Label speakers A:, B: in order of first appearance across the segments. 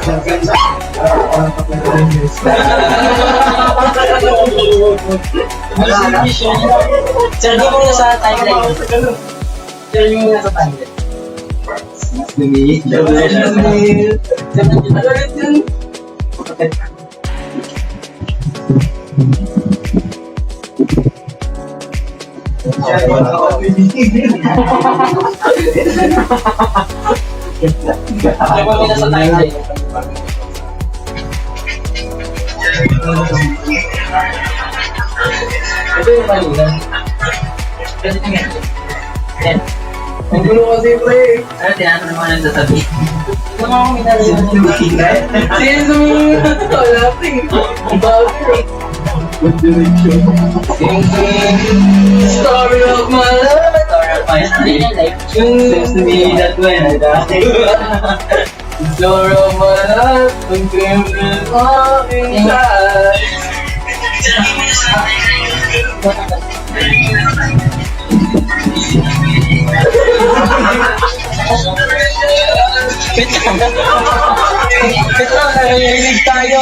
A: Sir, di mo na sa timeline. Sir, di mo na sa timeline. Sir, di mo na sa timeline. Ito yung palitan. Kasi tingnan. Yan.
B: Ang gulo kasi, pre.
A: Ano, tinatanong naman ang sasabihin. Ito nga akong
B: Sino wala, pre. Ang bagay. Story of my life.
A: Seems to me that when I die.
B: Story of my life. Ang dream is all inside.
A: Wait lang. Wait lang, narinig tayo.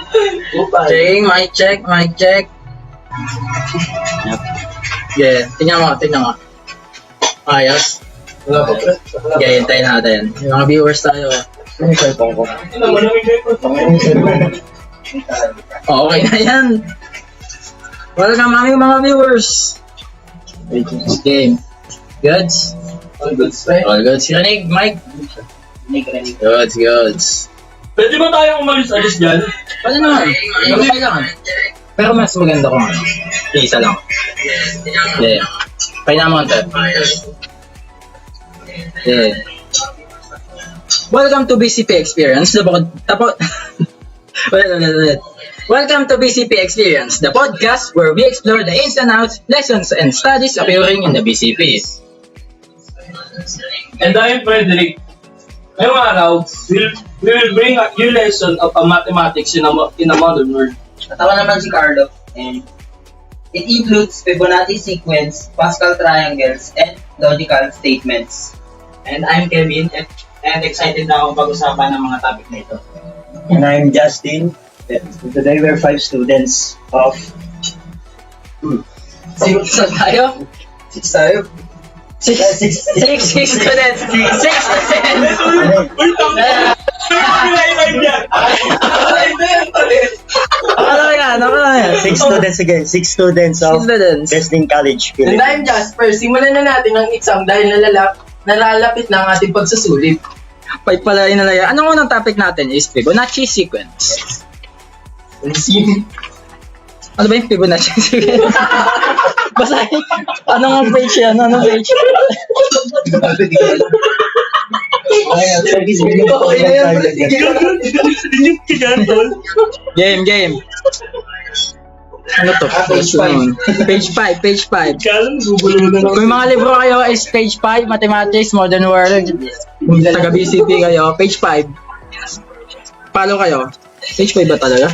A: Okay, mic check. Yeah, tingnan mo. Ayos.
B: Wala pa, pre.
A: Yeah, hintayin natin. Yung mga viewers tayo.
B: Ano yung cellphone ko?
A: Okay na yan. Welcome aming mga viewers. Game. Goods?
B: All good, pre.
A: All goods. Rinig, Mike? Goods.
B: Pwede ba tayong umalis-alis dyan?
A: Pwede naman. Okay lang. Pero mas maganda kung ano. Isa lang. Yeah. Kaya naman ito. Yeah. Welcome to BCP Experience. Wait. Welcome to BCP Experience, the podcast where we explore the ins and outs, lessons, and studies occurring in the BCP.
B: And I am Frederick. Ngayong araw, we will bring a new lesson of mathematics in a modern world.
C: At ako naman si Carlo, and it includes Fibonacci sequence, Pascal triangles, and logical statements.
A: And I'm Kevin, and excited na akong pag-usapan ng mga topic na ito.
D: And I'm Justin. Today we're 5 students of...
A: Saan tayo?
C: 6 tayo.
A: Six students. 6 students. Ako yan.
D: 6 students again. 6 students of Destin College,
B: And
D: Philippines.
B: I'm Jasper. Simulan na natin ang exam dahil nalalapit na ang ating pagsusulit.
A: Pag pala inalaya. Anong unang topic natin is Fibonacci sequence. Ano ba yung Fibonacci sequence? Basahin. Anong page yan? Anong page? Game. Ano to? Page 5. Kung mga libro kayo is page 5, Mathematics, Modern World. Kung taga BCP kayo, page 5. Follow kayo. Page 5 ba talaga?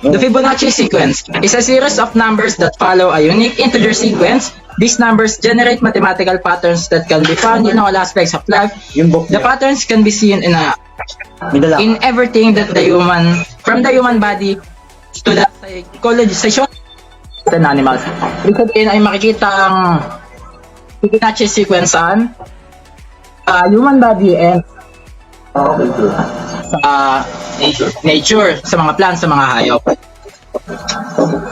A: The Fibonacci sequence is a series of numbers that follow a unique integer sequence. These numbers generate mathematical patterns that can be found in all aspects of life.
D: Yung book
A: The
D: niya.
A: patterns can be seen in everything that from the human body to the psychologization of an animal. Ibig sabihin ay makikita ang Fibonacci sequence saan? Human body and nature, sa mga plants, sa mga hayop.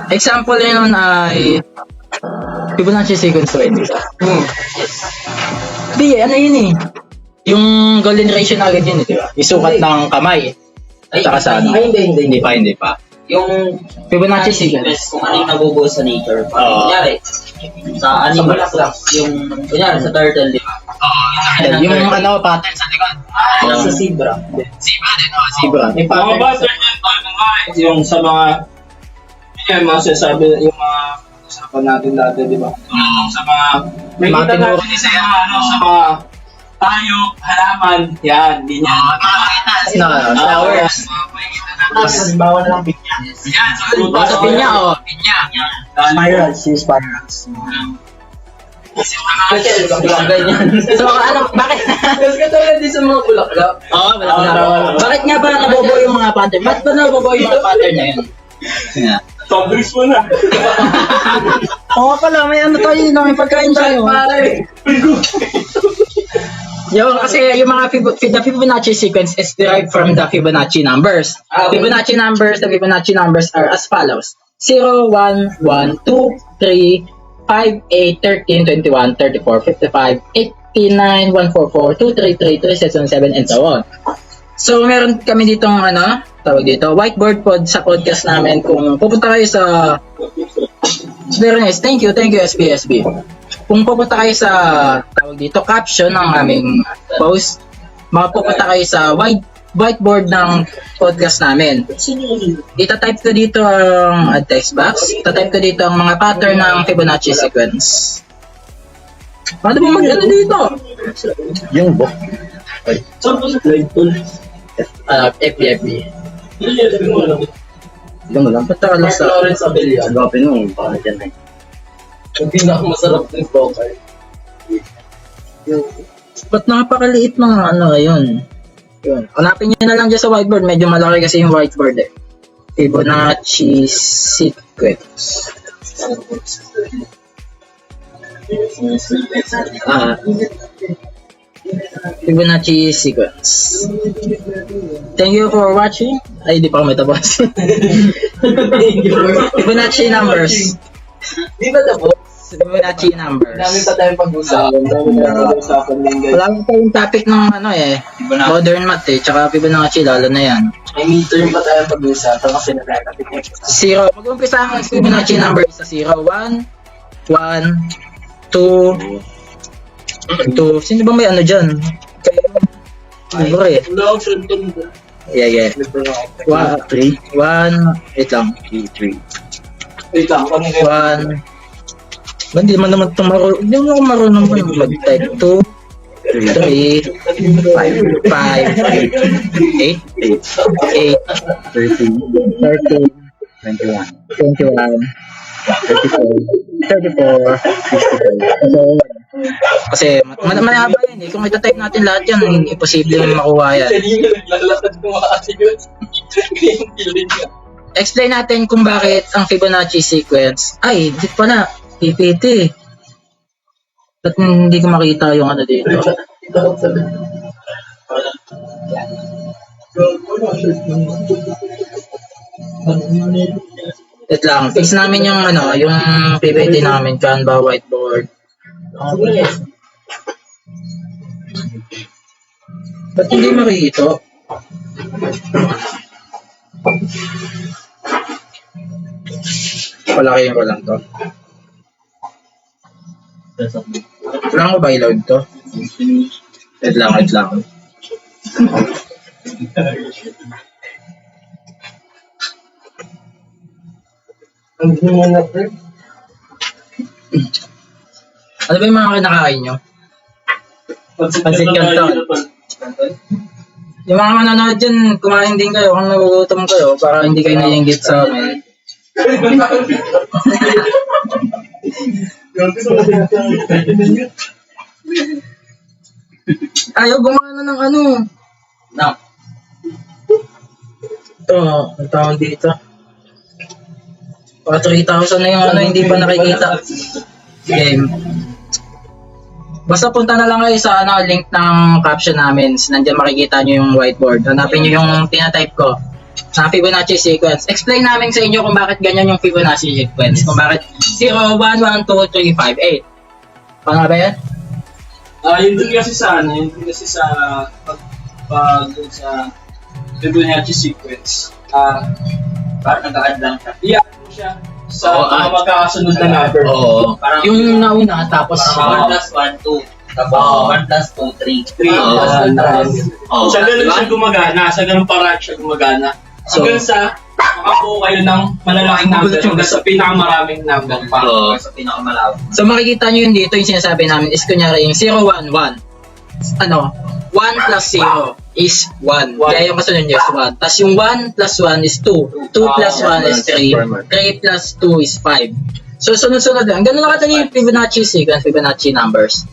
A: Example yun ay Fibonacci sequence 20. Ano yun eh? Yung golden ratio na agad yun, di ba? Yung sukat ng kamay. Saka sa ano? Hindi pa.
C: Yung
A: Fibonacci sequence.
C: kung ano yung nabubuo sa nature.
A: Oo.
C: Kunyari, sa animal, kunyari sa turtle, di ba?
A: Yung ano, pattern sa likod.
C: Sa zebra.
A: Zebra din, zebra. May
B: Mga
A: pattern.
B: pattern yan, yung sa mga sinasabi, yung mga usapan natin dati, di ba? Sa mga, may
A: Mga
B: kita
A: tinuro.
B: natin sa mga tayo, halaman, yan, ganyan.
A: Flowers.
D: Halimbawa na lang pinya.
B: Yan,
A: Sa pinya, pinya.
D: Spirals. Yung spirals.
A: So, bakit?
B: Mas katulad din sa mga bulaklak.
A: Oo, bakit nga ba nabubuo yung mga pattern? Ba't ba nabubuo yung mga pattern na yun?
B: Topics mo na.
A: Oo pala, may ano tayo, may pagkain tayo. Kasi yung mga the Fibonacci sequence is derived from the Fibonacci numbers. The Fibonacci numbers are as follows. 0, 1, 1, 2, 3, 5, 8, 13, 21, 34, 55, 89, 144, 233, 377, and so on. So, meron kami ditong whiteboard sa podcast namin. Kung pupunta kayo sa very nice, thank you SBSB. Kung pupunta kayo sa caption ng aming post, mapupunta kayo sa whiteboard ng podcast namin. Ita-type ko dito ang text box. Ita-type ko dito ang mga pattern ng Fibonacci sequence. Paano ba mag-ano dito?
D: Yung book.
B: Saan po sa slide tool?
A: FBFB.
D: Yung lang.
A: Punta ka lang sa...
B: Lawrence Abella.
D: Agapin mo. Baka na dyan eh.
B: Yung pinakamasarap ng poker.
A: Ba't napakaliit mga ayun? Yun. Hanapin nyo na lang dyan sa whiteboard. Medyo malaki kasi yung whiteboard eh. Fibonacci sequence. Fibonacci sequence. Thank you for watching. Ay, di pa kami tapos. Fibonacci numbers.
B: Di ba tapos?
A: Fibonacci numbers.
B: Dami pa tayong pag-usapan. Dami tayong pag-usapan din guys.
A: Wala pa yung topic ng ano eh. Modern math eh. Tsaka Fibonacci lalo na yan.
B: May midterm pa tayong pag-usapan kasi nakakapit na.
A: Zero. Mag-umpisa ang Fibonacci numbers sa 0, 1, 1, 2, 2. Sino ba may ano dyan? Libre.
B: Wala akong friend ko nito.
A: Yeah. 3, 1, wait lang.
D: 3.
B: Wait lang, kami kayo.
A: 1, ba, hindi man naman ito marunong. Hindi mo ako marunong mag-type. 2, 3, 5, 8,
D: 13.
A: 13,
D: 21.
A: 21, 34, 65. Kasi manaba yan eh. Kung itatype natin lahat yan, imposible yung makuha yan.
B: Kanina naglalakad ng mga ate yun. Yung feeling niya.
A: Explain natin kung bakit ang Fibonacci sequence. Ay, di pala. PPT. Ba't hindi ko makita yung ano dito? Wait lang. Fix namin yung ano, yung PPT namin. Canva, whiteboard. Ba't hindi makikita? Palakihin ko lang to. Wala ko ba i-load to? Wait lang.
B: Ang gusto na friend.
A: Ano ba yung mga kinakain nyo? Pansit canton. Yung mga manonood dyan, kumain din kayo kung nagugutom kayo para hindi kayo naiinggit sa amin. Ayaw gumana ng ano.
C: Now,
A: Ito, ang tawag dito. Para 3,000 na yung ano, hindi pa nakikita. Game. Basta punta na lang kayo sa ano, link ng caption namin. Nandiyan makikita nyo yung whiteboard. Hanapin nyo yung tinatype ko na Fibonacci sequence. Explain namin sa inyo kung bakit ganyan yung Fibonacci sequence. Kung bakit 0, 1, 1, 2, 3, 5, 8. Paano ba yan?
B: Yun din kasi sa ano, yun din kasi sa pag sa Fibonacci sequence.
C: parang nag-add lang siya.
B: I-add mo siya sa mga magkakasunod na number.
A: Oo.
C: Parang-
A: Yung nauna, tapos
C: Parang 1 plus 1, 2. Tapos 1 plus 2, 3.
B: 3
A: Oo.
B: Sa ganun
A: Diba?
B: siya gumagana, sa ganun paraan siya gumagana.
A: So-
B: Hanggang sa makakuha kayo ng malalaking number hanggang sa pinakamaraming number pa.
A: Oo.
C: Sa pinakamalawak.
A: So makikita nyo yun dito, yung sinasabi namin is kunyari yung 0, 1, 1. Ano? 1 plus 0 is 1. Kaya yung kasunod nyo is 1. Tapos yung 1 plus 1 is 2. 2 plus 1 is 3. 3 plus 2 is 5. So sunod-sunod lang. Ganun lang katali yung Fibonacci sequence, Fibonacci numbers.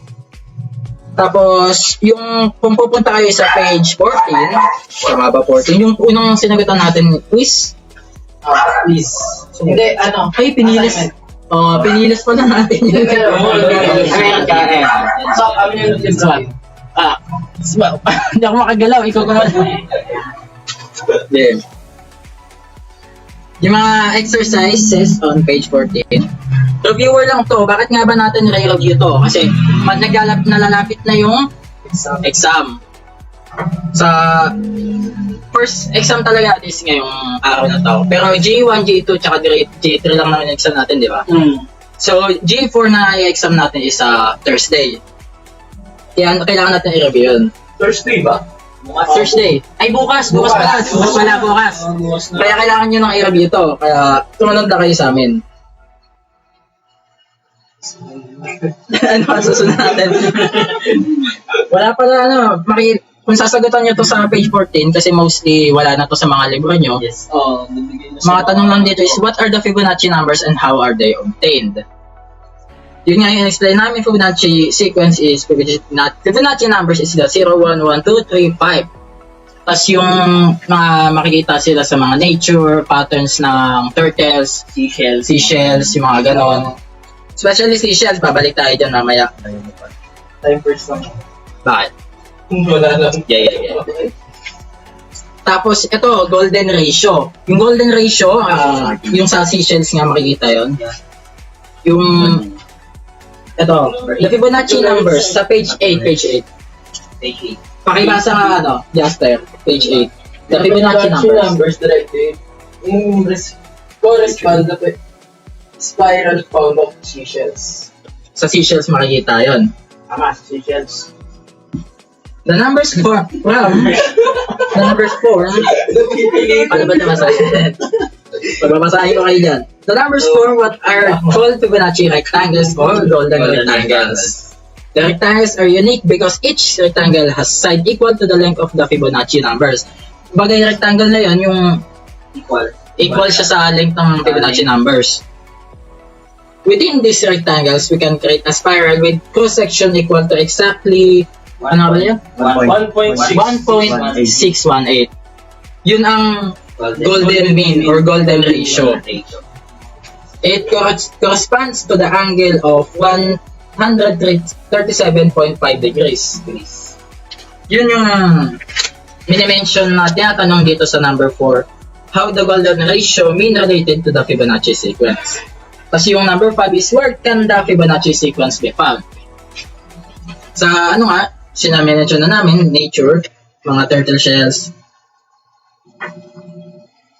A: Tapos, yung kung pupunta kayo sa page 14, tama ba 14? Yung unang sinagutan natin quiz.
B: Please.
C: Hindi, ano?
A: Ay, pinilis. Pinilis pa na natin yun.
B: So, kami yung nag-design.
A: Hindi ako makagalaw, ikaw kumala. Yung mga exercises on page 14. Reviewer lang to. Bakit nga ba natin re-review to? Kasi nalalapit na yung exam. Sa first exam talaga is ngayong araw na to. Pero G1, G2, tsaka G3 lang naman yung exam natin, di ba? So, G4 na exam natin is sa Thursday. Kaya kailangan natin i-review yun.
B: Thursday ba?
A: Thursday. Ay, bukas pala. Bukas. Kaya kailangan nyo nang i-review to. Kaya tumunod na kayo sa amin. Ano ang susunod natin? Wala pala kung sasagutan nyo to sa page 14 kasi mostly wala na to sa mga libro nyo.
C: Yes.
B: Nabigay na
A: Mga tanong lang dito is what are the Fibonacci numbers and how are they obtained? Yun nga yung explain namin. Fibonacci sequence is Fibonacci numbers is the 0, 1, 1, 2, 3, 5. Tas yung mga makikita sila sa mga nature, patterns ng turtles, seashells, yung mga ganon. Especially seashells, babalik tayo dyan mamaya.
B: Time first lang.
A: Bakit?
B: Wala lang.
A: Yeah. Tapos, ito, golden ratio. Yung golden ratio, yung sa seashells nga makikita yon. Yung, ito, the Fibonacci numbers sa page 8. Pakibasa nga Jaster, page 8. The Fibonacci numbers.
B: directly correspond to spiral found of seashells.
A: Sa seashells makikita yon.
B: Tama, seashells.
A: The numbers form paano ba namasahin? Pagbabasahin ko kayo dyan. The numbers form what are called Fibonacci rectangles or golden rectangles. The rectangles are unique because each rectangle has side equal to the length of the Fibonacci numbers. Bagay rectangle na yun, yung equal siya sa length ng Fibonacci numbers. Within these rectangles, we can create a spiral with cross-section equal to exactly 1.618. Yun ang golden mean or golden ratio. It corresponds to the angle of 137.5 degrees. Yun yung mini-mention na tinatanong dito sa number 4. How the golden ratio mean related to the Fibonacci sequence. Kasi yung number 5 is where can the Fibonacci sequence be found? Sa sinamention na namin, nature, mga turtle shells.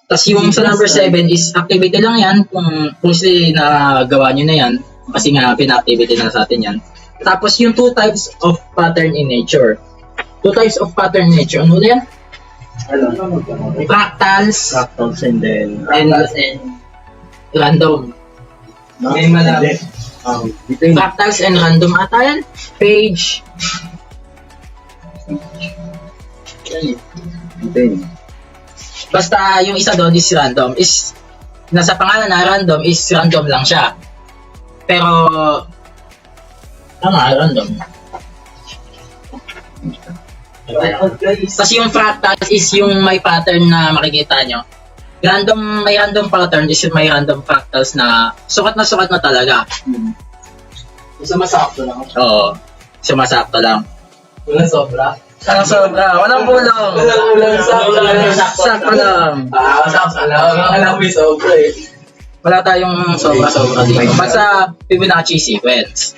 A: Tapos yung sa number 7 is activity lang yan, kung nagawa nyo na yan, kasi nga pina-activity na sa atin yan. Tapos yung 2 types of pattern in nature. 2 types of pattern in nature, ano na yan? Fractals
D: and then
A: and random.
B: May malapit.
A: Fractals and random ata yan. Page basta yung isa doon is random, is nasa pangalan na random, is random lang siya, pero random. Tapos yung fractals is yung may pattern na makikita nyo. May random pattern is yung may random fractals na sukat na talaga.
B: Sumasakto lang.
A: Oo, sumasakto lang.
B: Walang sobra.
A: Walang sobra, walang bulong. Sakto lang.
B: Sakto lang. Alam mo yung sobra eh.
A: Wala tayong sobra-sobra dito. Pag sa Fibonacci sequence.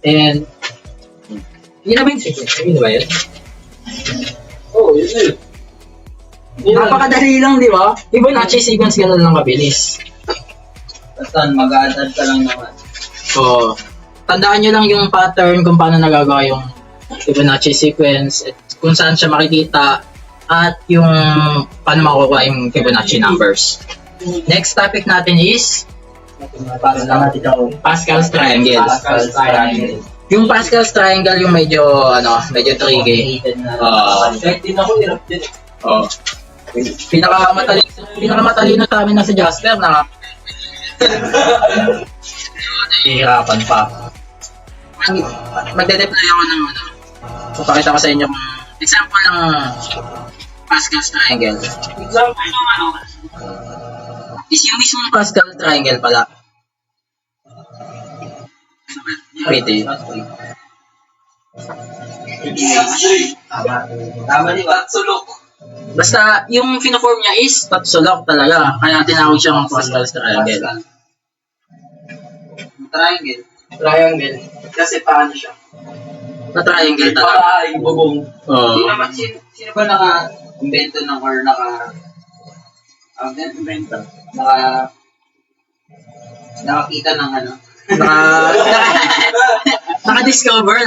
A: And, yun na ba yung sequence? Yun ba yun?
B: Oo, yun.
A: Napakadali lang, di ba? Fibonacci sequence, ganun lang kabilis.
C: Basta mag-a-add ka lang naman.
A: So, tandaan nyo lang yung pattern kung paano nagagawa yung Fibonacci sequence, at kung saan siya makikita, at yung paano makukuha yung Fibonacci numbers. Next topic natin is Pascal's triangle. Yung Pascal's triangle yung medyo tricky.
B: Kahit din ako, hirap din.
A: Pinakamatalino sa amin na si Jasper na hihirapan pa. Magde-deploy ako ng papakita ko sa inyo kung example ng Pascal's triangle.
B: Example yung
A: Is yung mismong Pascal triangle pala. Pretty.
C: Tama di ba?
B: Sulok.
A: Basta yung finoform niya is tatsulok talaga. Kaya tinawag siyang Pascal's triangle.
C: Triangle.
B: Triangle. Kasi paano siya?
A: Na triangle talaga.
B: Para ibubong.
C: Sino ba naka-invento ng or nakakita ng
A: Naka-discover.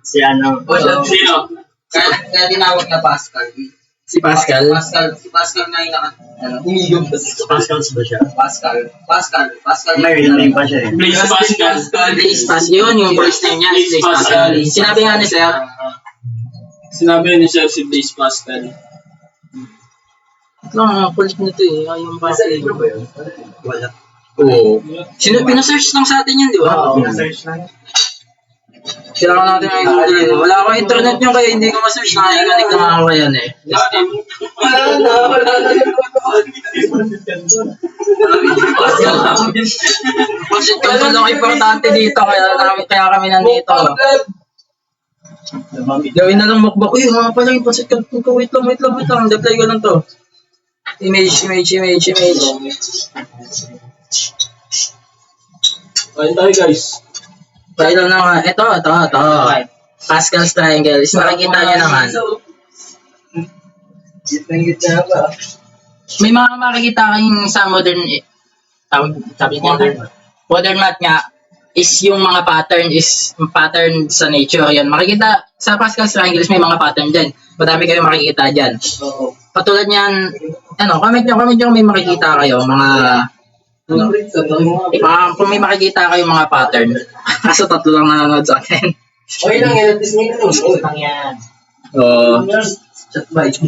D: si
B: Sino?
C: Kaya tinawag na Pascal.
A: Si Pascal.
C: Si Pascal na yung
B: Umigom.
D: Pascals ba siya?
C: Pascal.
D: May real name pa siya eh.
B: Blaise Pascal.
A: Blaise Pascal. Yun, yung first name niya is Blaise Pascal. Sinabi nga ni Sir.
B: Sinabi ni Sir si Blaise Pascal.
A: Ang kulit nito eh. Yung
B: Nasa libro ba yun?
D: Wala.
A: Oo. Pinasearch lang sa atin yun, di ba?
D: Pina-search lang.
A: Kailangan natin ng internet. Wala akong internet nyo kaya hindi ko ma-search. Nakikanik naman ako yan eh.
B: Wala na.
A: Passion control lang importante dito. Kaya kami nandito. Gawin na lang mukbang. Uy, mga pala yung passion control ko. Wait lang. Deploy ko lang to. Image.
B: Ayun tayo guys.
A: Try lang naman. Ito. Pascal's Triangle. Is makikita nyo naman.
C: Gitna ba?
A: May mga makikita kayong sa modern, sabi niya, modern math nga, is yung mga pattern sa nature. Yan. Makikita, sa Pascal's Triangle may mga pattern dyan. Madami kayong makikita dyan.
C: Oo.
A: Patulad niyan, comment nyo kung may makikita kayo, kung may makikita kayo mga pattern. Kaso 3 lang nanonood sa akin.
C: Okay lang yan. At least may utang yan.
A: Oo.
C: Chat bite.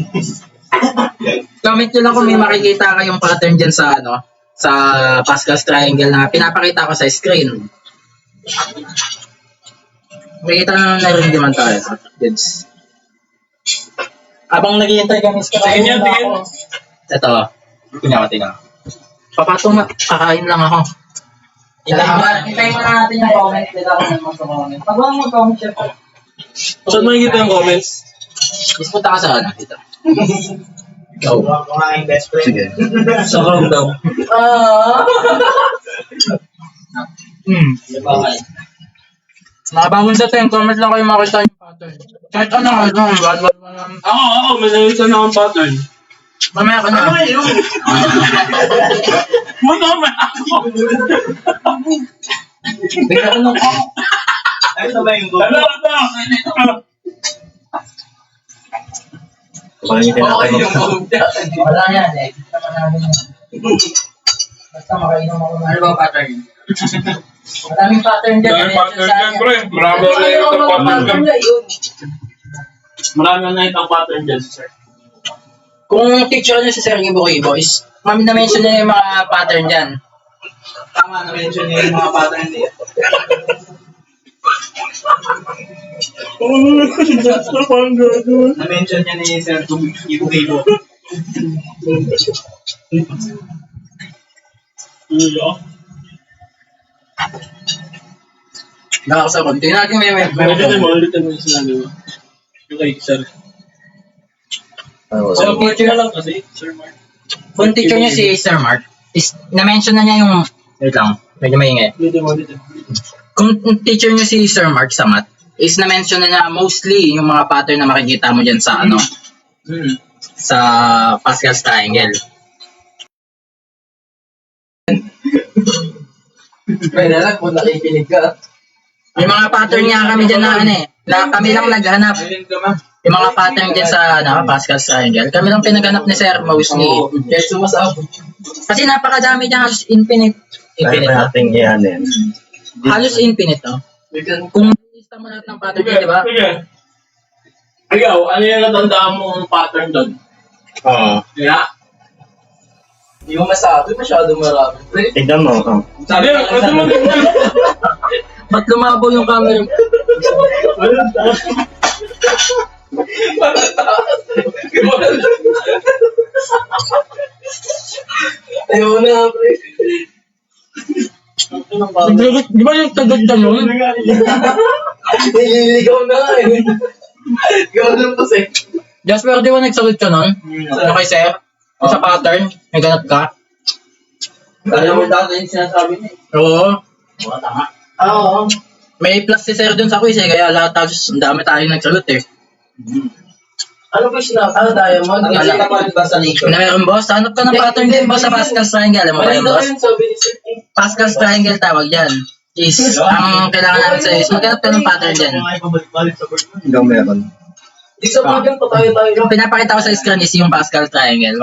A: Comment nyo lang kung may makikita kayong pattern dyan sa sa Pascal's Triangle na pinapakita ko sa screen. Makikita na rin naman tayo. Kids. Abang naghihintay kami sa
B: Tingin.
A: Ito. Tingnan. Papatong na. Kakain lang ako.
C: Hintayin mo na natin yung comment. Dito ako naman sa comment. Pag mo comment siya po.
B: Saan makikita yung comments?
A: Mas punta ka sa dito. Go.
C: Mga best friend.
D: Sige.
B: Sa countdown.
C: Okay.
A: Mga bagong dating, comment lang kayo makita yung pattern. Kahit ano,
B: Ako, may nakita na akong pattern.
A: mamaya ka na.
B: Mag-comment ako.
C: Ano ba yung
B: Ano ba?
D: Pangitin natin.
C: Wala yan eh. Basta makainom ako ng ano bang pattern? Maraming pattern dyan.
B: Dahil pattern dyan, pre. Marami na itong pattern dyan. Marami na itong pattern dyan, sir.
A: Kung teacher niyo si Sir Ibo is, na-mention niya yung mga pattern dyan.
C: Tama, na-mention niya yung mga pattern niya. Na-mention niya ni Sir Ibo.
A: Nakakasabot. Tingnan natin
B: Ulitin mo yung sinabi mo. Okay, sir.
D: Oh,
B: So, teacher na lang kasi, Sir Mark.
A: Kung teacher niya si Sir Mark, is, na-mention na niya yung, wait lang, medyo maingay.
B: Ulitin mo.
A: Kung teacher niyo si Sir Mark sa math, is na-mention na niya mostly yung mga pattern na makikita mo dyan sa sa Pascal's Triangle.
C: Pwede lang kung nakikinig ka.
A: Yung mga pattern niya kami dyan na kami lang naghanap. Yung mga pattern dyan sa Pascal's Triangle, kami lang pinaghanap ni Sir mostly.
C: Kaya sumasabot.
A: Kasi napakadami dyan, halos infinite.
D: Kaya pa natin yan eh.
A: Halos infinite, no? Kung lista mo lahat ng pattern dyan, di ba?
B: Sige. Ikaw, ano yung natandaan mo ang pattern doon?
D: Oo.
B: Yeah.
C: Hindi mo masabi, masyado marami. Pre,
D: Tignan mo.
B: Sabi, ano mo tingnan?
A: Ba't lumabaw yung camera?
C: ayaw na, pre.
A: Di ba yung tagod ka nun?
C: Nililigaw na nga eh. Ikaw lang po, sir.
A: Jasper, di ba nagsagot ka nun? Yung kay Sir? Sa pattern? May ganap ka?
C: Alam mo dati yung sinasabi niya.
A: Oo. Tama.
C: Oo.
A: May plus si Sir dun sa quiz eh, kaya lahat talos, ang dami tayong nagsagot eh.
C: Ano ba yung sinasabi? Ano diamond? Kasi ka pa rin ba sa nature?
A: Meron boss, hanap ka ng pattern din boss sa Pascal's Triangle. Alam mo ba yun boss?
C: sabi ni sir.
A: Pascal's Triangle tawag yan. Is, ang kailangan namin sa'yo is maghanap ka ng pattern dyan.
D: Hanggang meron.
C: Di sa bagay pa tayo.
A: Yung pinapakita ko sa screen is yung Pascal's Triangle.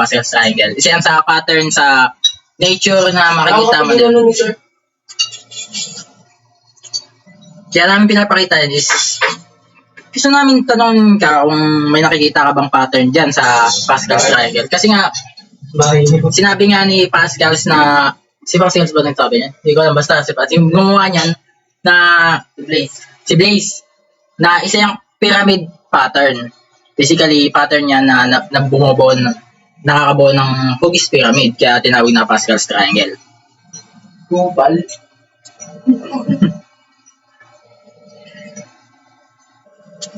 A: Isa yan sa pattern sa nature na makikita mo din.
C: ni sir.
A: Kaya namin pinapakita yan is gusto namin tanong ka kung may nakikita ka bang pattern dyan sa Pascal's Triangle. Kasi nga, sinabi nga ni Pascal's na, si Pascal's ba nagsabi niya? Hindi ko alam, basta si Pascal's. Yung gumawa niyan na, si Blaze. na isa yung pyramid pattern. Basically, pattern niya na bumubuo nakakabuo ng Hughes pyramid, kaya tinawag na Pascal's triangle.
B: Kupal.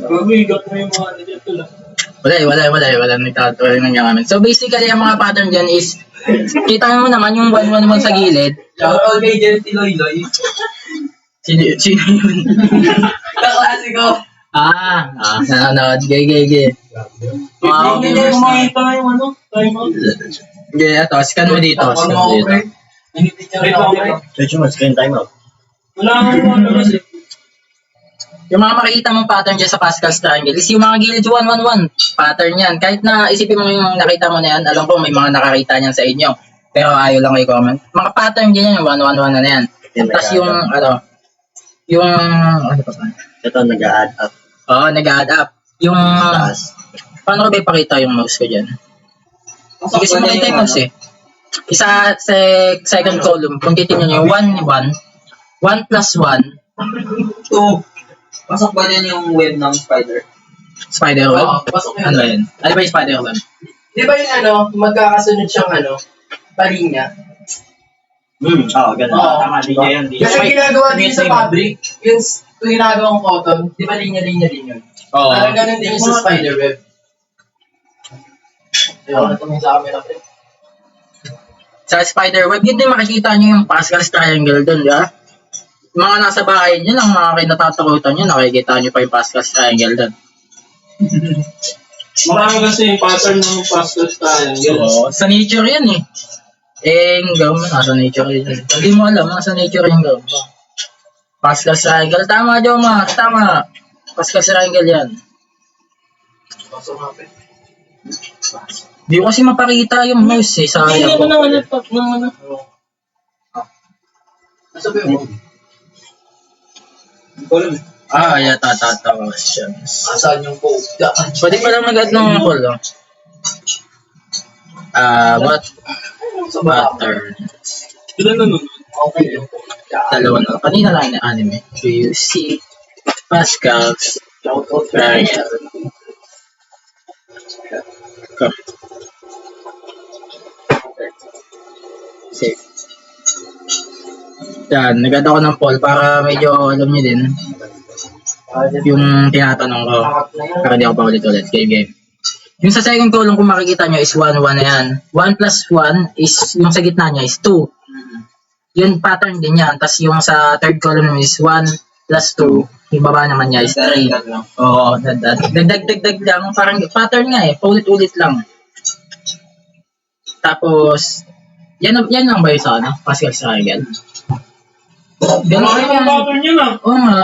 B: Nabigat mo yung mga ano dito lang.
A: Wala nagkakaroon. So basically, ang mga pattern dyan is, kita mo naman yung 1-1-1 sa gilid.
C: Shoutout kay Jelty Loy.
A: Sino yun?
C: Kaklase ko.
A: Nanonood. Gay. Mga
B: Hindi niya
A: viewers na.
B: makita yung ano, time out.
A: Gay, ito. Scan mo dito. Scan mo dito.
B: Hindi niya okay.
D: Search mo, screen timeout.
B: Wala akong ano kasi.
A: Yung mga makikita mong pattern dyan sa Pascal's triangle is yung mga gilid 1-1-1 pattern yan. Kahit na isipin mo yung nakita mo na yan, alam ko may mga nakakita niyan sa inyo. Pero ayaw lang i-comment. Mga pattern dyan yan, yung 1-1-1 na yan. Tapos yung, ano pa ba?
D: Ito, nag-add up.
A: Oo, nag-add up. Yung, paano ko ba ipakita yung mouse ko dyan? Kasi makita yung mouse eh. Isa sa second column, kung titignan nyo, 1-1, 1 plus 1,
C: 2. Pasok ba din yung web ng spider?
A: spider web.
B: Oo, pasok yun.
A: Ano yun? Ano ba yung spider web?
B: Di ba yung ano, magkakasunod siyang ano, palinya?
D: Oo, ganun.
B: Oo.
D: Tama, di niya yun.
B: Kasi ginagawa din sa fabric, yung ginagawang cotton, di ba linya-linya din yun?
A: Oo.
B: Parang ganun din yung sa spider web. Ayaw na tumingin sa camera, pre.
A: Sa spider web, yun din makikita nyo yung Pascal's triangle doon, di ba? Mga nasa bahay nyo lang, mga kinatatakutan nyo, nakikita nyo pa yung Pascal's triangle doon.
B: Marami kasi yung pattern ng Pascal's triangle.
A: Oo, sa nature yan eh. Yung gawin, nasa nature yun. Hindi mo alam, nasa nature yung gawin. Pascal's triangle, tama Jomar, tama. Pascal's triangle yan.
B: Pasok nga, pre.
A: Di ko kasi mapakita yung mouse eh, sa
B: Hindi
A: ayaw
B: mo
A: ko.
B: na top ng ano. Nasa ba yung
A: Yata questions.
B: Asan yung code?
A: Pwede pa lang mag-add ng call, oh. What
B: Sa baba.
A: pattern?
B: Ilan na nun? Okay yun.
A: Dalawa na. Kanina lang na anime. Do you see Pascal's triangle? Come. Save. Yan, nag-add ako ng poll para medyo alam niyo din yung tinatanong ko. Para di ako pa ulit-ulit. Game. Yung sa second column, kung makikita nyo, is 1-1 na yan. 1 plus 1 is, yung sa gitna niya is 2. Yun, pattern din yan. Tapos yung sa third column is 1 plus 2. Yung baba naman niya is 3. Oo, dagdag lang. Parang pattern nga eh. Paulit-ulit lang. Tapos, yan lang ba yung sa ano? Pascal's triangle? Ganun
B: Marami yung
A: yan.
B: pattern yun ah.
A: Oo nga.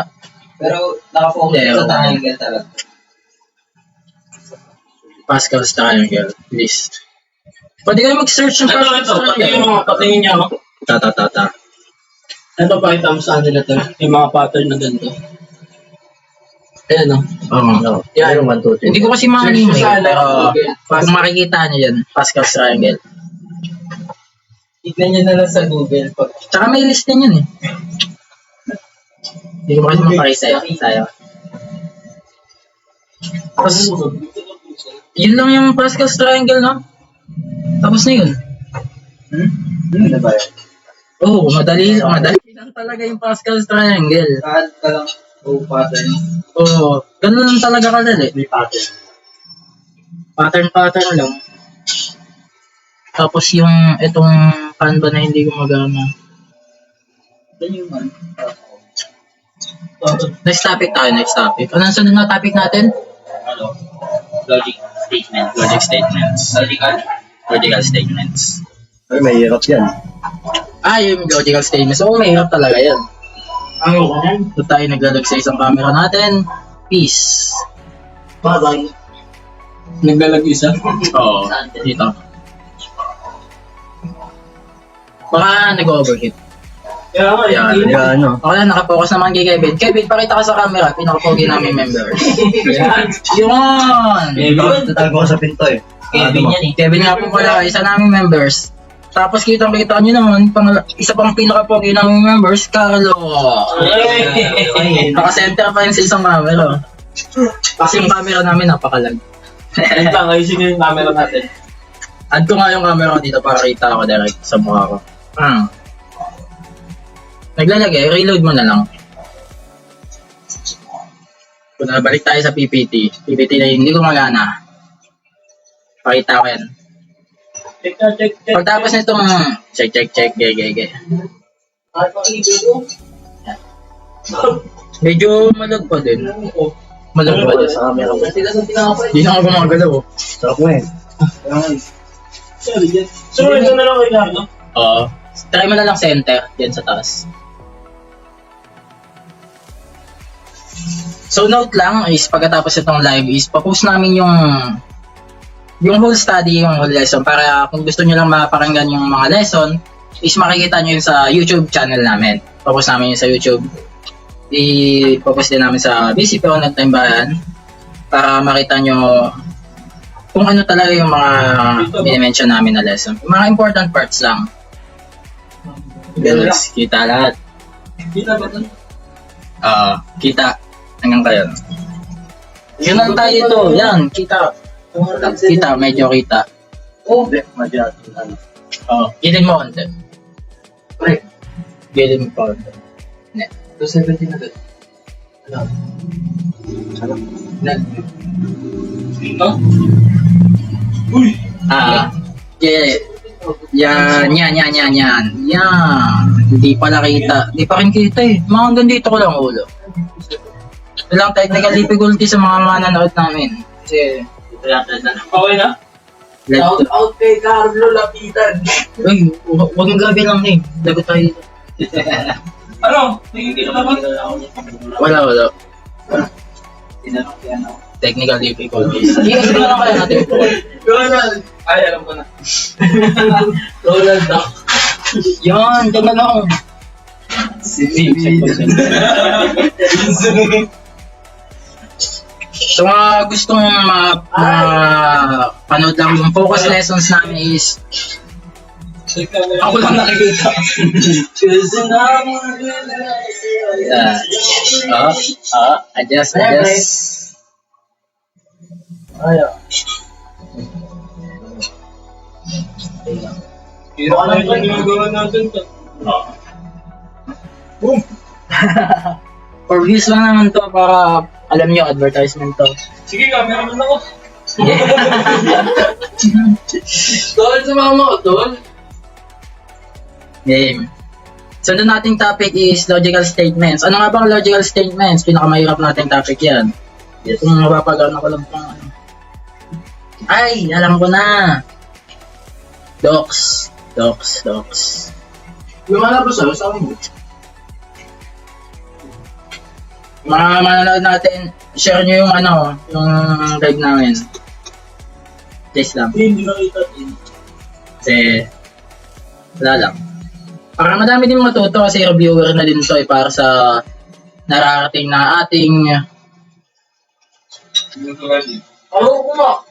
C: Pero nakafocus
A: Hindi,
C: sa
A: oo.
C: triangle talaga.
A: Pascal's triangle list. Pwede kayo mag-search ng Pascal's triangle.
B: Patingin niya ako.
A: Ta.
B: Ito pa itam sa nila to. Yung mga pattern na ganito. Ayan o.
A: Oo.
B: Yan.
D: 1, 2, 3.
A: Hindi ko kasi ma-anime.
B: Search sa
A: Pero
B: Google.
A: kung makikita nyo yan, Pascal's triangle.
C: Tignan nyo na lang sa Google.
A: Tsaka may list din yun eh. Hindi ko kasi mapakita sa'yo. Tapos, yun lang yung Pascal's triangle, no? Tapos na yun.
D: Ano ba yun?
A: Oo, madali lang talaga yung Pascal's triangle.
C: Add ka lang. Pattern.
A: Oo, ganun lang talaga kadali.
D: May pattern.
A: Pattern lang. Tapos yung itong Canva na hindi gumagana.
C: Yan yung ano.
A: Next topic tayo, next topic. Anong sunod na topic natin?
C: Ano? Logic statements.
A: Logic statements. Logical statements.
D: Ay, may hirap yan.
A: Yung logical statements. Oo, mahirap talaga yan.
B: Ayaw ko yan.
A: Ito tayo naglalag sa isang camera natin. Peace.
B: Bye-bye. Naglalag isa?
A: Oo, dito. Baka nag-overheat.
B: Kaya nga,
A: Yan.
B: hindi na.
D: Ano?
A: Okay lang, nakafocus naman kay Kevin. Kevin, pakita ka sa camera. Pinaka-pogi namin members. Yun!
D: Tatago ko sa pinto eh.
C: Kevin yan eh.
A: Kevin nga po pala, isa namin members. Tapos kitang-kita nyo naman, isa pang pinaka-pogi namin members, Carlo. Naka-center pa yun sa isang camera. Kasi yung camera namin napakalag.
B: Wait lang, ayusin nyo yung camera natin.
A: Add ko nga yung camera ko dito para kita ako direct sa mukha ko. Naglalagay, reload mo na lang. Kung nabalik tayo sa PPT. PPT na hindi gumagana. Pakita ko yan.
B: Check.
A: Pagtapos nitong check, ge. Medyo malag pa din. Malag pa din sa camera ko. Hindi na ako gumagalaw.
D: Sarap mo eh.
B: So, ito na lang kay Carlo.
A: Oo. Try mo na lang center, yan sa taas. So note lang is pagkatapos itong live is papost namin yung whole study, yung whole lesson para kung gusto nyo lang mapakinggan yung mga lesson is makikita nyo yun sa YouTube channel namin. Papost namin yun sa YouTube. I-post din namin sa BCP Online Time Bayan para makita nyo kung ano talaga yung mga minimension namin na lesson. Yung mga important parts lang. Guys, kita lahat.
B: Kita ba ito?
A: Kita. Hanggang kayo. Yun lang tayo ito. Yan, kita. Kita, medyo kita. Gilin mo konti. Gilin mo konti.
B: 270 na ito. Ito? Uy!
A: Yan. Hindi pala kita. Hindi pa rin kita eh. Mga hanggang dito ko lang ulo. Ito lang technical difficulty sa mga mananood namin. Kasi,
B: Okay na?
A: Shout
B: out kay Carlo Lapitan.
A: uy, huwag yung gabi lang eh. Lagot tayo dito.
B: Ano? Nagigil ka ba?
A: Wala. Technical difficulties. Yes, na lang kaya natin ito.
B: Ronald! Ay, alam ko na. Ronald Duck.
A: Yan, dyan na lang. So mga gustong panood lang yung focus lessons namin is ako lang nakikita. Adjust.
B: Hiro ka na ito, ginagawa natin ito. Boom!
A: For views lang naman to para alam nyo advertisement to.
B: Sige, cameraman ako.
A: Yeah.
B: Tol, sumama ko, tol.
A: Game. Sunod nating topic is logical statements. Ano nga bang logical statements? Pinakamahirap nating topic yan. Kung mapapagano ko lang pang ano. Ay, alam ko na. Docs.
B: Yung mga ba sa'yo, sa akin mo?
A: Mga manonood natin, share nyo yung yung live namin. Please lang.
B: Hindi nakita din.
A: Kasi, wala lang. Para madami din matuto kasi reviewer na din to para sa nararating na ating
B: Oo, kuma!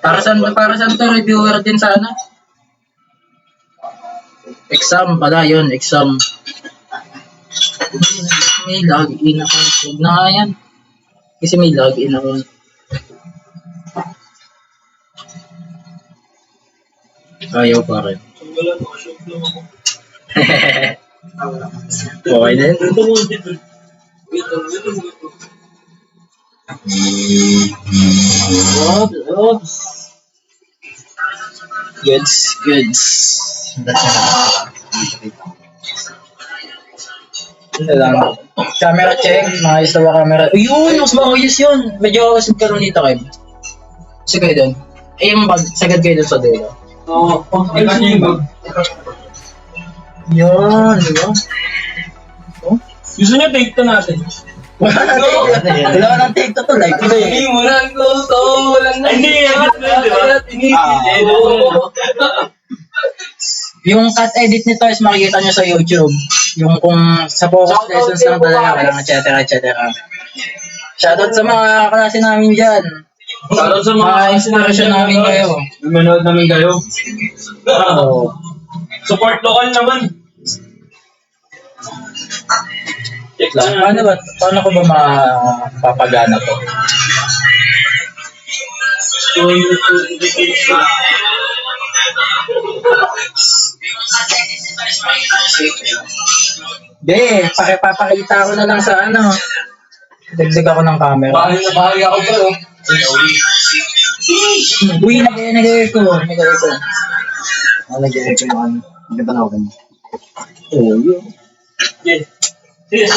A: para sa to reviewer din sana. Exam pala yun, exam. May login ako. Huwag na nga yan. Kasi may login ako. Ayaw pa rin.
B: Wala ko, shock lang ako.
A: Okay din.
B: Ito mo, dito. Wait lang.
A: Oops. Goods. Ano lang. Camera check. Maayos na ba camera? Ayun! Mas maayos yun! Medyo sigkaroon dito kayo. Sige doon. Yung bag, sagad kayo doon sa dulo.
B: Oo. Ikaw niya yung bag.
A: Yun, di ba?
B: Gusto niya take to natin.
A: Wala ka ng take to live ko eh.
B: Hindi mo lang gusto. Walang na. Hindi yan. Di ba?
A: Yung cut edit nito is makikita nyo sa YouTube. Yung kung sa focus lessons lang talaga, walang etc. Shoutout sa mga klase namin dyan.
B: Shoutout sa
A: Mga inspiration namin kayo.
B: Manood namin kayo.
A: Oo.
B: Support local naman. Check lang.
A: Paano ko ba mapapagana to? Papakita ko na lang sa ano. Dagdag ako ng camera.
B: Bahagi ako ba, oh?
A: Uy, nagay ko.
D: Lagyan ko yung ano. Maganda na ako.
A: Oh, yun.
B: Sige. Sige.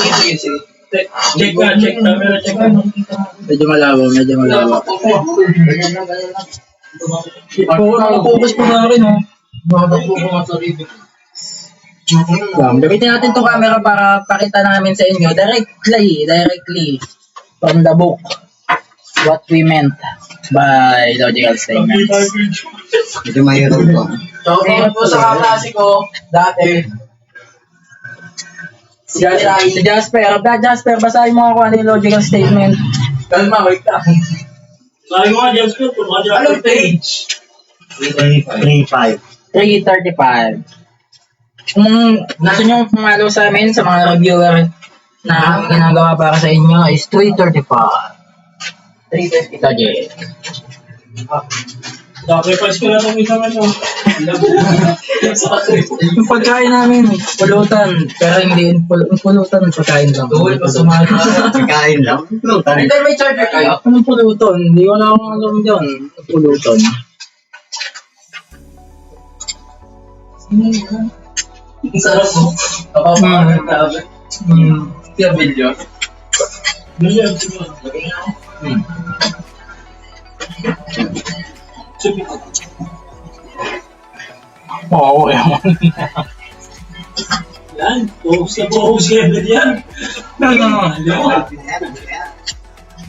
B: Check camera, check na.
A: Medyo malawa. Focus po na rin, oh. Gamitin natin itong camera para pakita namin sa inyo directly from the book what we meant by logical statements.
D: Medyo mahirap ito.
A: So, po sa kaklase ko, dati, si Jasper, basahin mo ako ano yung logical statement.
B: Kalma, wait lang. Sabi mo nga, Jasper, anong page?
D: 3-5.
A: 335. Kung gusto nyo pumalo sa amin, sa mga reviewer na ginagawa para sa inyo is 335. 350 logic.
B: Sacrifice ko na itong isang ano.
A: Yung pagkain namin, pulutan. Pero hindi pulutan, pagkain lang.
C: Tuloy pa sumali.
D: Pagkain lang.
C: Hindi may charger kayo.
A: Anong pulutan? Hindi ko na akong alam dyan. Pulutan.
C: Ang sarap mo. Kapapangalan na ako. Yung video.
A: Oo, ewan.
B: Yan, focus ka agad yan.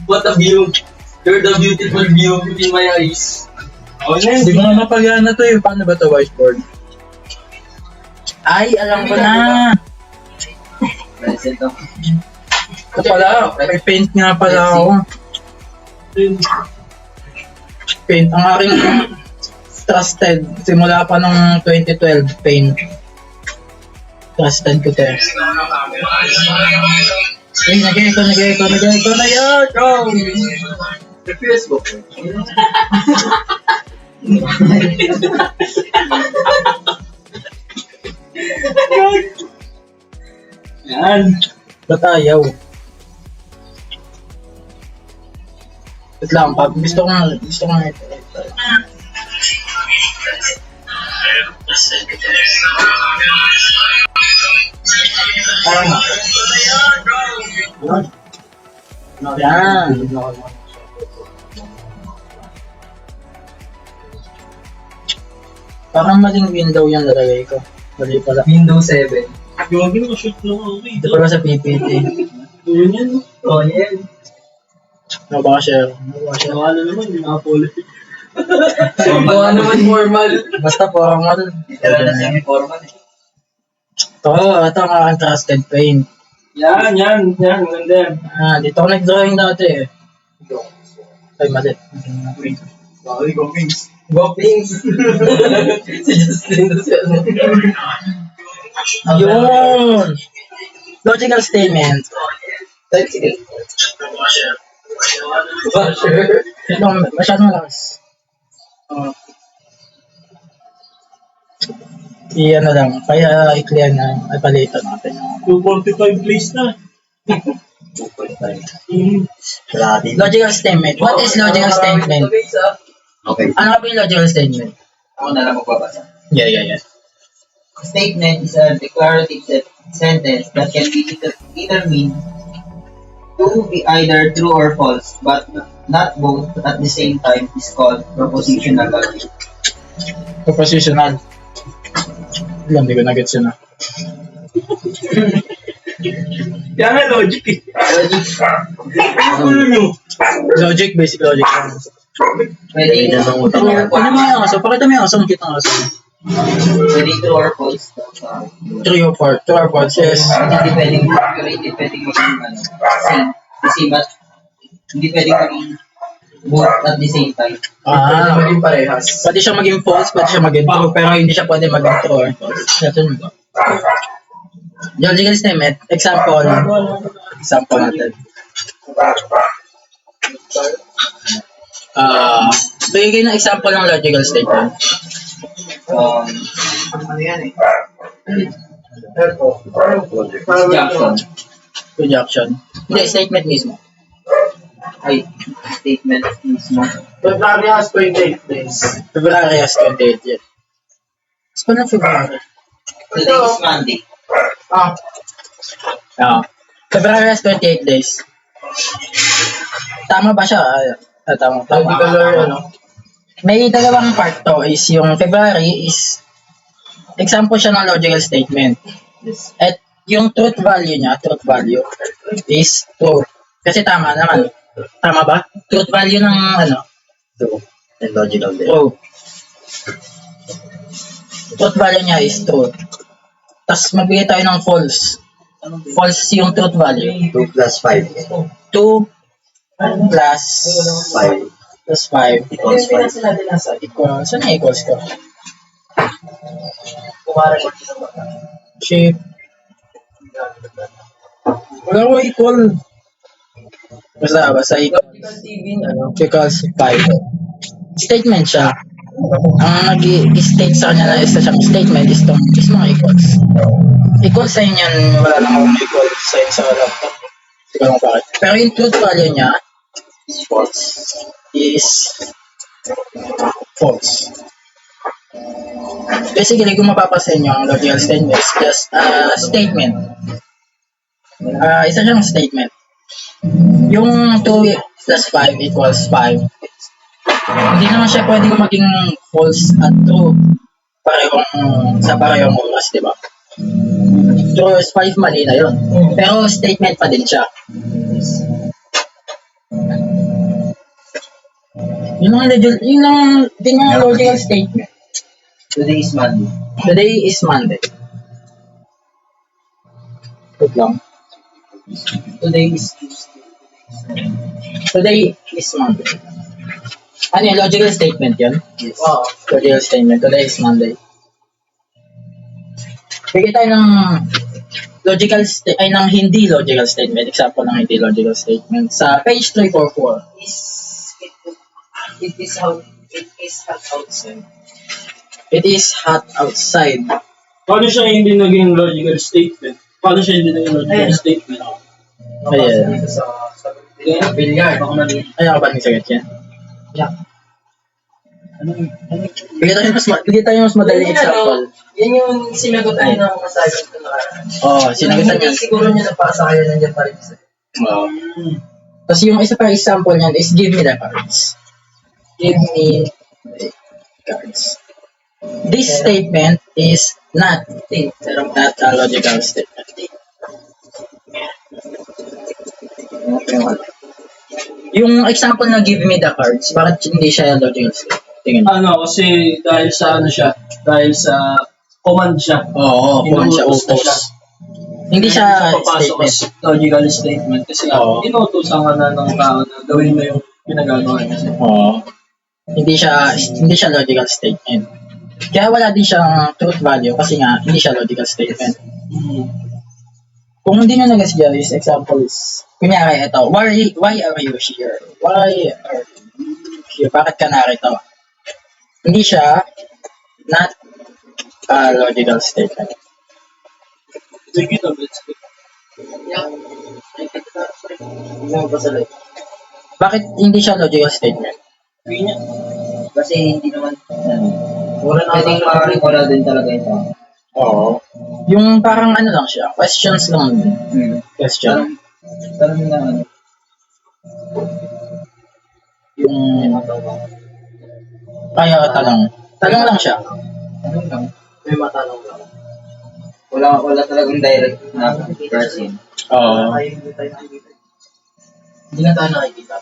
C: What a view. You're the beautiful view in my eyes.
A: Hindi ko nga mapagana to eh. Paano ba to whiteboard? Ay, alam ko na.
C: Present ako.
A: Ito pala, may paint nga pala ako. Paint. Ang aking trusted. Simula pa nung 2012, paint. Trusted ko to. Ay, nag-echo na yun. Go!
C: Facebook.
B: Yan.
A: Ba't ayaw? Wait lang, gusto ko nga ito. Parang yan. Parang maling window yung lalagay ko. Mali pala.
C: Windows 7.
B: Gawin mo, shoot lang ako.
A: Ito pala sa PPT.
B: Yun yan.
C: Oh, yan.
A: Nabaka-share.
B: Wala naman, yung Apollo.
C: Gawa naman formal.
A: Basta formal.
C: Literal na semi-formal.
A: Ito ang aking trusted paint.
B: Yan. Ganda yan.
A: Dito ako nag-drawing dati eh. Ay, mali.
C: Sorry, go Pings. Go Pings! Si Justin na siya.
A: Yun! Logical statement.
C: Sige.
A: Masyadong lakas. Iyan na lang. Kaya i-clear na. Ay, palitan natin.
B: 245 place na.
D: 2.5.
A: Logical statement. What is logical statement?
D: Okay.
A: Ano ka ba yung logical statement?
C: Ako na lang magbabasa.
A: Yeah.
C: A statement is a declarative sentence that can be either mean to be either true or false, but not both at the same time is called propositional logic.
A: Propositional. Alam, hindi ko na-gets yun ah.
B: Yan nga, logic eh.
A: Logic, basic logic.
C: Pwede
A: Ano mo yung aso? Pakita mo yung aso. Makita ang aso.
C: pwede true or false.
A: 3 or 4. 2 or 4. Yes.
C: Hindi pwedeng accurate, hindi pwedeng maging same. Kasi mas hindi pwedeng maging both at the same time.
A: Ah,
B: maging parehas.
A: pwede siya maging false, pwede siya maging true, pero hindi siya pwede maging true or false. Natin ba? Logical statement, example natin. Bigay kayo ng example ng logical statement.
C: Ano yan eh?
B: Jackson.
A: Projection. Hindi, statement mismo.
C: Ay, statement mismo.
B: February has 28 days.
A: February has 28 yet. Mas pa ng February?
C: Today is Monday.
A: February has 28 days. Tama ba siya? Tama. May dalawang part to is yung February is example siya ng logical statement. At yung truth value is true. Kasi tama naman. Tama ba? Truth value ng
D: True. And logical din.
A: true. Truth value niya is true. Tapos magbigay tayo ng false. False yung truth value.
D: 2 plus 5.
A: 2 plus
D: 5
A: plus 5
D: equals 5.
A: Saan na equals ko? Shape. Wala ko equal. Basta equals 5. Statement siya. Ang nag-state sa kanya na isa siyang statement is itong mismo equals. Equals sign yan, wala lang akong equal sign sa laptop. Hindi ko alam bakit. Pero yung truth value niya is false. Basically, kung mapapasa nyo ang logical statement is just statement. Isa siyang statement. Yung 2 plus 5 equals 5. Hindi naman siya pwedeng maging false at true sa parehong oras, di ba? True is 5, mali na yun. Pero statement pa din siya. Yun lang din yung logical statement.
C: Today is Monday.
A: Today is Monday. Wait lang.
C: Today is Tuesday.
A: Today is Monday. Ano yung logical statement yun?
C: Yes.
A: Logical statement. Today is Monday. Bigay tayo ng ng hindi logical statement. Example ng hindi logical statement. Sa page 344.
C: It is hot outside.
A: It is hot outside.
B: Paano siya hindi naging logical statement? Paano siya hindi naging logical statement?
A: Ayan.
C: Billiard.
A: Ayaw ka ba ng sagot yan?
C: Yeah.
A: Bigay tayo mas madaling example.
C: Yan yung sinagot tayo ng masagot ko nakaraan.
A: Sinagutan niya.
C: Siguro niya napasa kaya nandiyan pa rin sa.
A: Tapos yung isa pa example niyan is give me the cards. Give me the cards. This statement is not a logical statement. Yung example na give me the cards, bakit hindi siya logical statement? Tingin mo.
B: Kasi dahil sa command siya.
A: Oo, kung siya
B: Inuutos na
A: utos. Hindi siya
B: papasok
A: statement.
B: as logical statement kasi inuutosan ka na ng tao na gawin mo yung pinagagawa niya.
A: Oo. Hindi siya logical statement. Kaya wala din siyang truth value kasi nga hindi siya logical statement. Kung hindi nyo nag-asya is examples. Kunyari ito, why are you here? Why are you here? Bakit ka narito? Hindi siya not a logical statement.
B: Sige na, let's go.
A: Bakit hindi siya logical statement?
C: Kasi hindi naman, pwedeng makakawala din talaga ito.
A: Oo. Yung parang lang siya, questions lang din. Question.
C: Tanong na
A: Yung kaya tanong. Tanong lang siya.
C: Tanong lang.
B: May matanong lang.
C: Wala talagang direct na person.
A: Oo.
C: Hindi na tayo nakikita.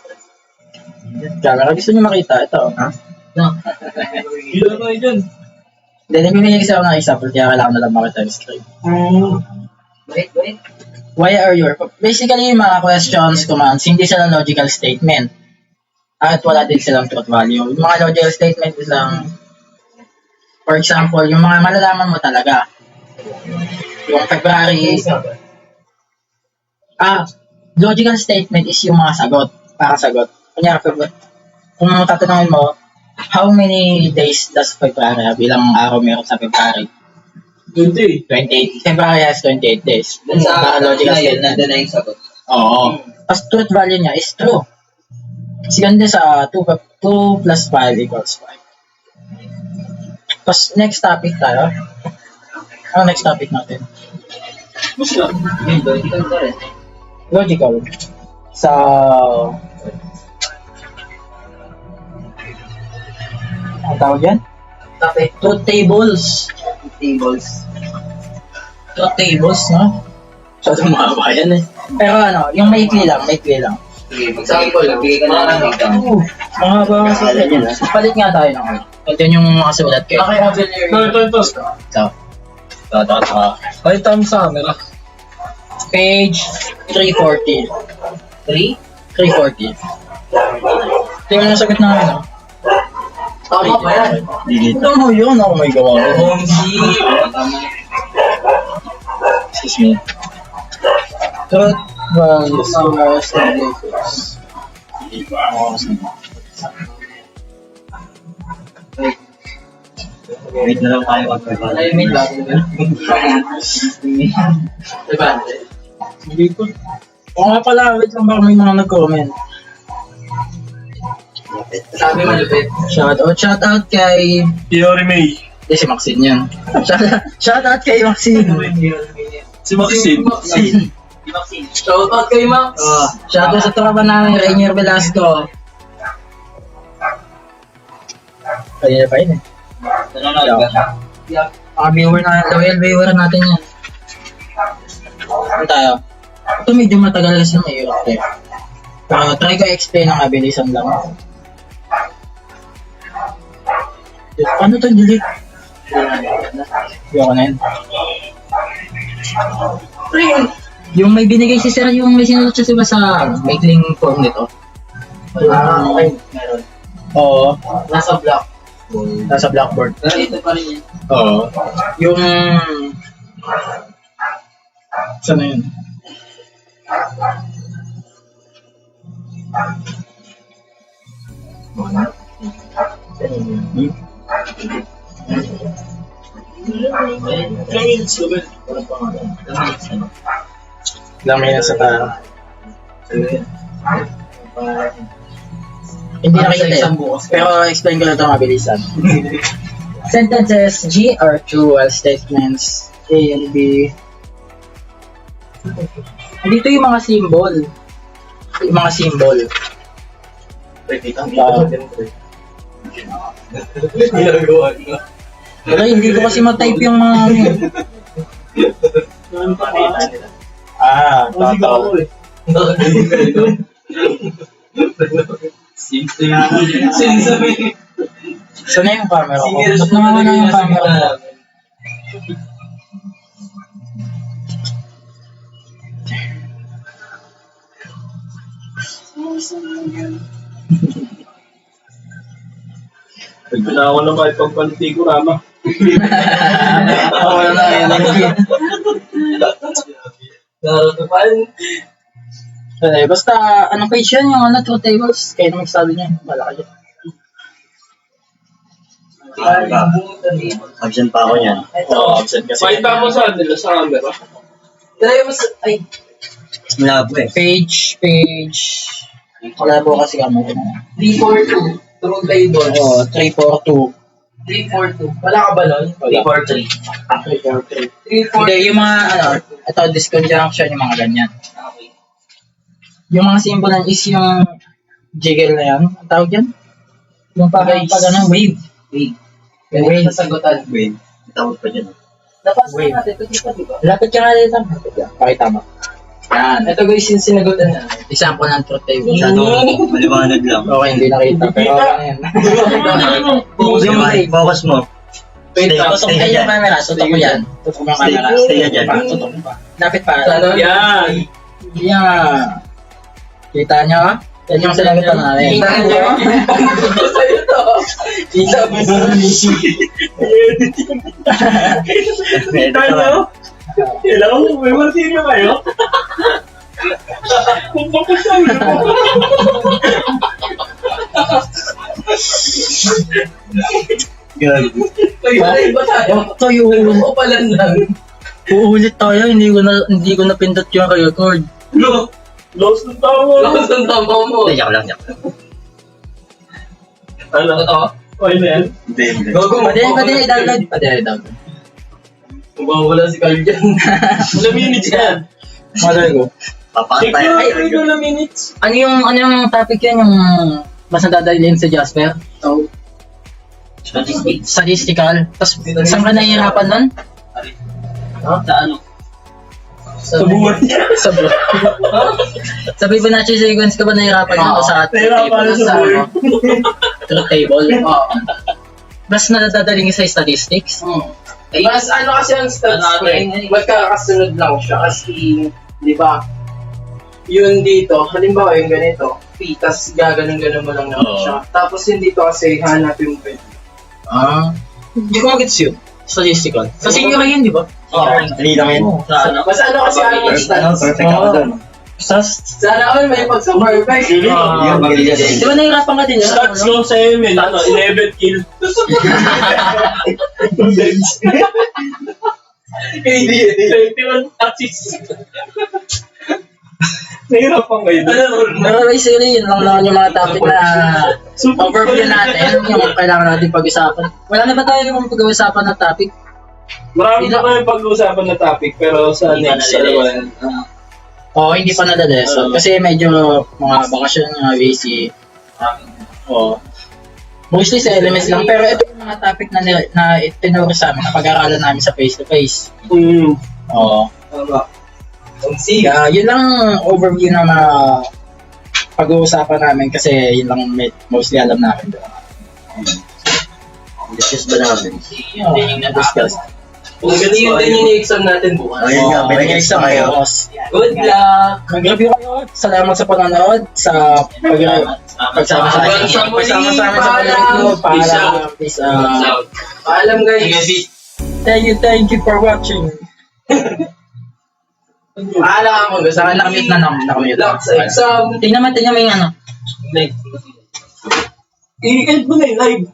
A: Camera, gusto niyo makita? Ito. Ha? No.
B: Ilan na yun?
A: Hindi, nabibigay kasi ako ng example, kaya kailangan na lang makita yung screen.
C: Wait.
A: Why are you? Basically, yung mga questions, commands, hindi sila logical statement. At wala din silang truth value. Yung mga logical statement is lang, for example, yung mga malalaman mo talaga. Yung February, logical statement is yung mga sagot, para sagot. Kunyari, kung tatanungin mo, how many days does February have? Ilang araw meron sa February?
B: 20.
A: 28. February has 28 days.
C: Dun sa
A: logical
C: na yun,
A: statement.
C: nandun na yung sagot.
A: Oo. Tapos truth value niya is true. Kasi ganda sa 2 plus 5 equals 5. Tapos next topic tayo. Ano next topic natin?
B: Basta.
C: Yun, logical ka rin.
A: Logical. Sa... Ang tawag yan?
C: Topic.
A: Truth tables.
C: Tables.
A: Truth tables, no? Masyadong mahaba yan eh. Pero ano, yung maikli lang.
C: Sige, example, bigay ka na ng example.
A: Mahaba kasi yan. Palit nga tayo ng ano. Ito yung mga sulat ko.
B: Ito.
A: So,
B: Ay, time sa camera.
A: page 340. 340. Tingnan mo yung sagot namin, no?
C: Tama ba yan?
D: Delete.
A: Ito mo yun, ako may gawa ko. Excuse me. Truth values tables.
D: Wait na lang tayo mag-prepare.
C: Ay, may bago ba? Diba?
A: Hindi ko. Oo nga pala, wait lang baka may mga nag-comment.
C: Sabi malupit.
A: Shoutout kay...
B: Theory May.
A: Hindi, si Maxine yan. Shoutout kay Maxine.
B: Si Maxine.
C: Shoutout kay Max.
A: Shoutout sa tropa namin, Rainier Velasco. Kanina pa yun eh.
C: Nanonood ka siya?
A: Loyal viewer natin yan. Ano tayo? Ito medyo matagal kasi na yun. Pero try ko explain ng abilisan lang. Ano to delete? Yung ano yun? Yung may binigay si Sir, yung may sinulat siya sa maikling form nito.
C: Okay, meron.
A: Oo.
C: Nasa block.
A: Nasa Blackboard.
C: Ito pa rin yan.
A: Oo. Yung... Saan na yun? Lamay na sa tayo. Hindi nakita eh. Pero explain ko na ito mabilisan. Sentences G are true while statements A and B. Dito yung mga symbol. Yung mga symbol. Wala, hindi ko kasi ma-type yung mga ano yun. Totoo. Saan na yung camera ko? Ba't nawawala yung camera ko?
B: Nagpila ako na kahit pagpalitigurama.
A: Wala na yun. Basta, anong page yan? Yung ano, truth tables? Kaya nung sabi niya, malaki yun.
D: Absent pa ako yan.
A: Oo, absent kasi.
B: Pakita mo sa nila sa camera.
D: Labo eh.
A: Page. Wala po kasi kamo.
C: 342. True table.
A: Oo, 342.
C: 342. Wala ka ba nun? 343.
A: 343. Hindi, yung mga, ano, ito, disconjunction, yung mga ganyan.
C: Okay.
A: Yung mga simbolan is yung jiggle na yan. Ang tawag yan? Yung pag ano, wave.
C: Ganito
A: Wave.
C: sa sagutan.
D: Wait. Tawag pa dyan.
C: Napasa
A: Wait.
C: natin. Ito dito, di ba?
A: Lapit ka nga dito. Pakita mo. Yan.
C: Ito guys, yung sinagutan na.
A: Example ng truth table.
D: Masyado maliwanag lang.
A: Okay, hindi nakita. Pero okay na yan. Yung wave.
D: Focus mo. Stay ka
A: Tutok yung
D: dyan.
A: camera. Tutok mo yan. Tutok mo yung camera.
D: Stay ka dyan.
A: Tutok mo pa. Lapit pa.
C: Ano?
B: Yan!
A: Yan. Kita nyo? Yan yung sinagutan namin.
B: Sa'yo to. Sabi sa Tayo? Hello? May martilyo kayo? Kung papasabi mo.
D: Good.
B: Ay, ba tayo?
A: Tayo,
B: Opalan lang.
A: uulit tayo, hindi ko na pindot yung record.
B: Lost ng tama. Lost ng tama mo.
A: Joke lang.
B: Ano to? Okay na yan?
D: Hindi.
A: Padali.
B: Mawawala si Carl dyan. Ilang minutes yan?
A: Malay ko.
B: Check
D: Papatay.
B: nyo, ay, ilang minutes?
A: Ano yung topic yan? Yung mas nadadalhin sa Jasper? So, statistical. Tapos, saan ka nahihirapan nun?
B: Sa ano? Sa buhay.
A: Sa sa Fibonacci sequence ka ba nahihirapan nun? O sa truth
B: Nahirapan
A: table?
B: sa buhay.
A: Truth table? Oo. Mas nadadalhin sa statistics?
B: Mas ano kasi ang stats ko magkakasunod lang siya kasi, di ba, yun dito, halimbawa yung ganito, tas gaganon-ganon mo lang naman siya. Tapos yung dito kasi hanapin mo pwede.
A: Hindi ko mag-gets yun. Statistical. Sa senior yun, di ba?
D: Dali lang yun.
B: Mas ano kasi ang stats.
D: Perfect ako dun.
B: Sana all may pagsa-perfect.
D: Yun, magaling yan.
A: Di ba nahihirapan ka din yun?
B: Stats ko sa Emil, 11 kills. Hindi, 21 assists. Nahirapan kayo.
A: Pero basically, yun lang naman yung mga topic na overview natin, yung kailangan natin pag-usapan. Wala na ba tayo yung pag-usapan na topic?
B: Marami na kayong pag-uusapan na topic, pero sa next,
A: Oo, hindi pa nadaleso. Kasi medyo mga bakasyon, mga busy. Oo. Mostly sa elements lang. Pero ito yung mga topic na itinuro sa amin, na pag-aaralan namin sa face-to-face. Oo.
B: Tama.
A: Kaya yun lang overview na mga pag-uusapan namin kasi yun lang mostly alam namin doon.
D: Discuss ba namin?
A: Discuss.
B: Kung ganun yun din yung exam natin bukas.
D: Ayun nga, may exam kayo.
B: Good luck!
A: Mag-review kayo. Salamat sa panonood, sa pagsama sa amin. Pagsama sa amin sa panonood. Paalam. Peace out.
B: Paalam guys.
A: Thank you for watching.
B: Paalam mo.
A: Saka nakamute na nakamute.
B: Luck sa exam.
A: Tingnan mo yung ano.
B: I-end mo na yung live.